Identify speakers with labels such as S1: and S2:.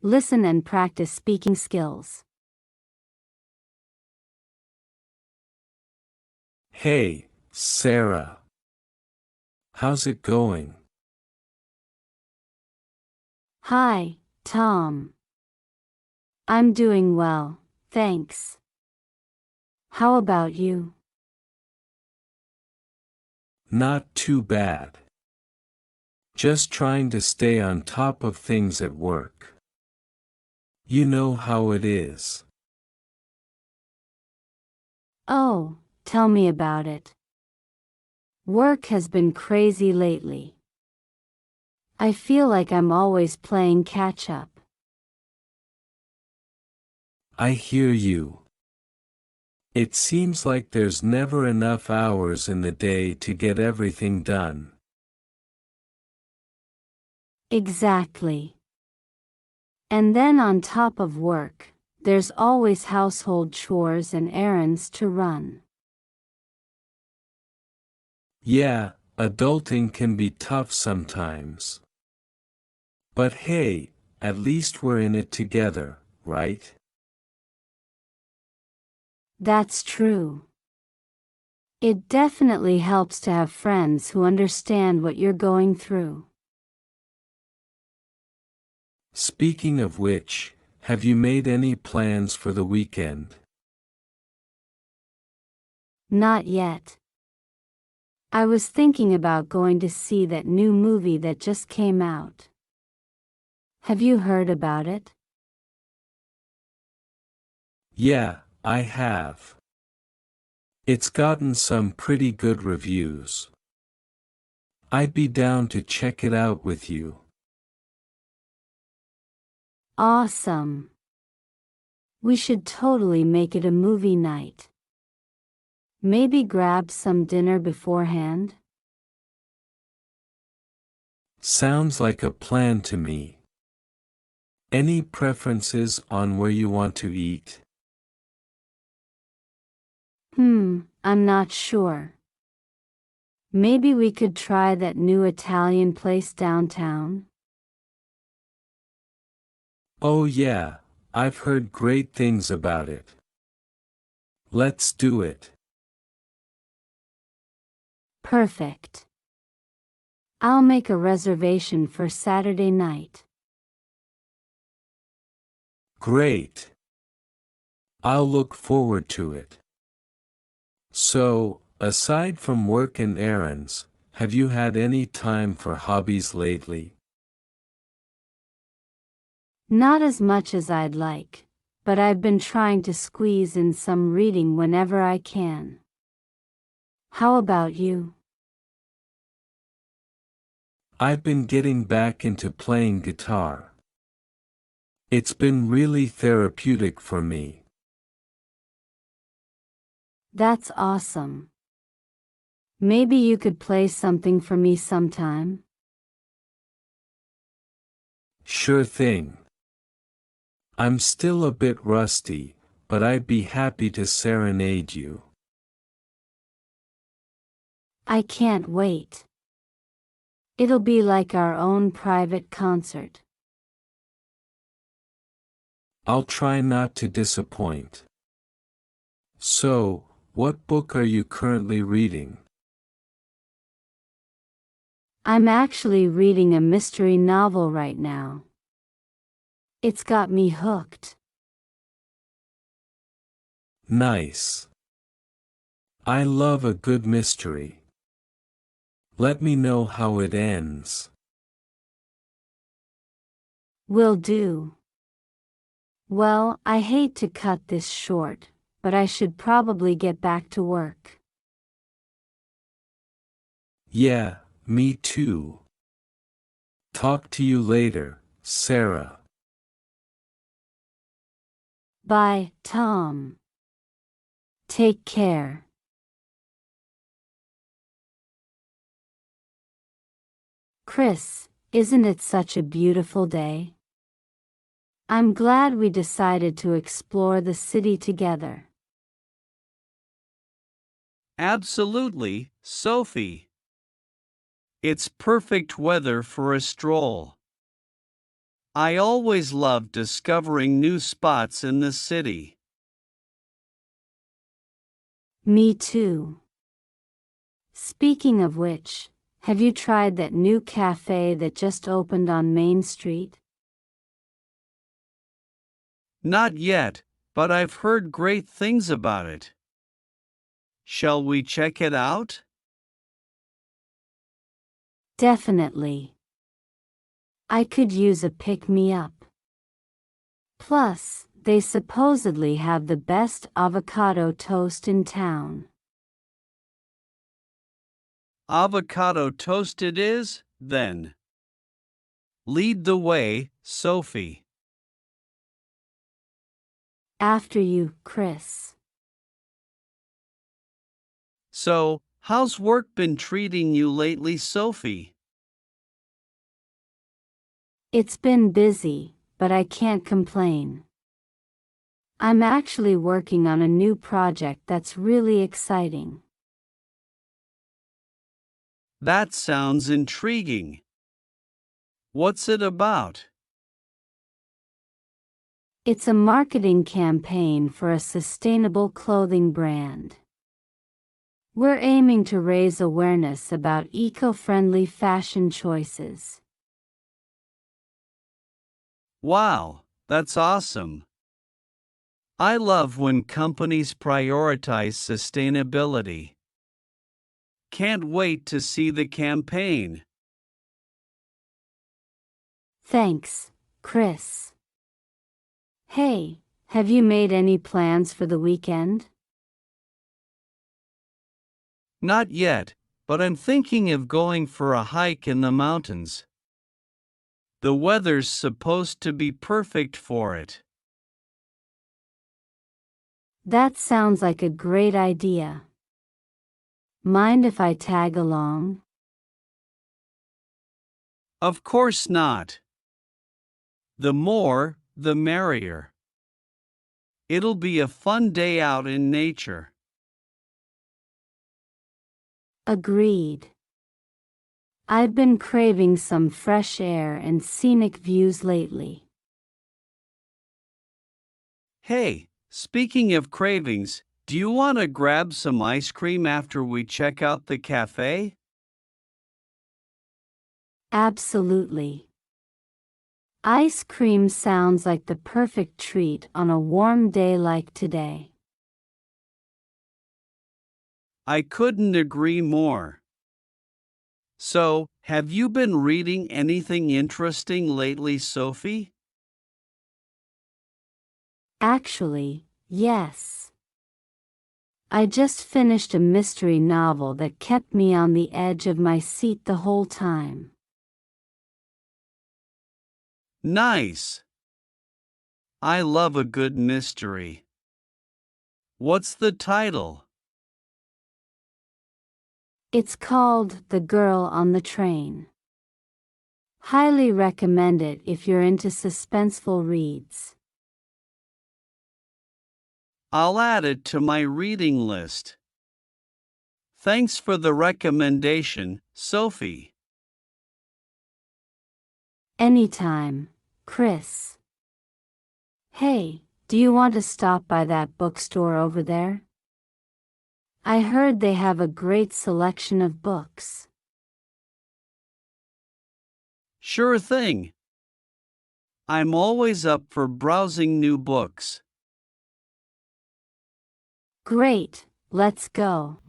S1: Listen and practice speaking skills.
S2: Hey, Sarah. How's it going?
S1: Hi, Tom. I'm doing well, thanks. How about you?
S2: Not too bad. Just trying to stay on top of things at work. You know how it is.
S1: Oh, tell me about it. Work has been crazy lately. I feel like I'm always playing catch up.
S2: I hear you. It seems like there's never enough hours in the day to get everything done.
S1: Exactly. And then on top of work, there's always household chores and errands to run.
S2: Yeah, adulting can be tough sometimes. But hey, at least we're in it together, right?
S1: That's true. It definitely helps to have friends who understand what you're going through.
S2: Speaking of which, have you made any plans for the weekend?
S1: Not yet. I was thinking about going to see that new movie that just came out. Have you heard about it?
S2: Yeah, I have. It's gotten some pretty good reviews. I'd be down to check it out with you.
S1: Awesome. We should totally make it a movie night. Maybe grab some dinner beforehand?
S2: Sounds like a plan to me. Any preferences on where you want to eat?
S1: I'm not sure. Maybe we could try that new Italian place downtown?
S2: Oh yeah, I've heard great things about it. Let's do it.
S1: Perfect. I'll make a reservation for Saturday night.
S2: Great. I'll look forward to it. So, aside from work and errands, have you had any time for hobbies lately?
S1: Not as much as I'd like, but I've been trying to squeeze in some reading whenever I can. How about you?
S2: I've been getting back into playing guitar. It's been really therapeutic for me.
S1: That's awesome. Maybe you could play something for me sometime?
S2: Sure thing. I'm still a bit rusty, but I'd be happy to serenade you.
S1: I can't wait. It'll be like our own private concert.
S2: I'll try not to disappoint. So, what book are you currently reading?
S1: I'm actually reading a mystery novel right now. It's got me hooked.
S2: Nice. I love a good mystery. Let me know how it ends.
S1: Will do. Well, I hate to cut this short, but I should probably get back to work.
S2: Yeah, me too. Talk to you later, Sarah.
S1: Bye, Tom. Take care. Chris, isn't it such a beautiful day? I'm glad we decided to explore the city together.
S3: Absolutely, Sophie. It's perfect weather for a stroll. I always love discovering new spots in the city.
S1: Me too. Speaking of which, have you tried that new cafe that just opened on Main Street?
S3: Not yet, but I've heard great things about it. Shall we check it out?
S1: Definitely. I could use a pick-me-up. Plus, they supposedly have the best avocado toast in town.
S3: Avocado toast it is, then. Lead the way, Sophie.
S1: After you, Chris.
S3: So, how's work been treating you lately, Sophie?
S1: It's been busy, but I can't complain. I'm actually working on a new project that's really exciting.
S3: That sounds intriguing. What's it about?
S1: It's a marketing campaign for a sustainable clothing brand. We're aiming to raise awareness about eco-friendly fashion choices.
S3: Wow, that's awesome. I love when companies prioritize sustainability. Can't wait to see the campaign.
S1: Thanks, Chris. Hey, have you made any plans for the weekend?
S3: Not yet, but I'm thinking of going for a hike in the mountains. The weather's supposed to be perfect for it.
S1: That sounds like a great idea. Mind if I tag along?
S3: Of course not. The more, the merrier. It'll be a fun day out in nature.
S1: Agreed. I've been craving some fresh air and scenic views lately.
S3: Hey, speaking of cravings, do you want to grab some ice cream after we check out the cafe?
S1: Absolutely. Ice cream sounds like the perfect treat on a warm day like today.
S3: I couldn't agree more. So, have you been reading anything interesting lately, Sophie?
S1: Actually, yes. I just finished a mystery novel that kept me on the edge of my seat the whole time.
S3: Nice. I love a good mystery. What's the title?
S1: It's called The Girl on the Train. Highly recommend it if you're into suspenseful reads.
S3: I'll add it to my reading list. Thanks for the recommendation, Sophie.
S1: Anytime, Chris. Hey, do you want to stop by that bookstore over there? I heard they have a great selection of books.
S3: Sure thing. I'm always up for browsing new books.
S1: Great, let's go.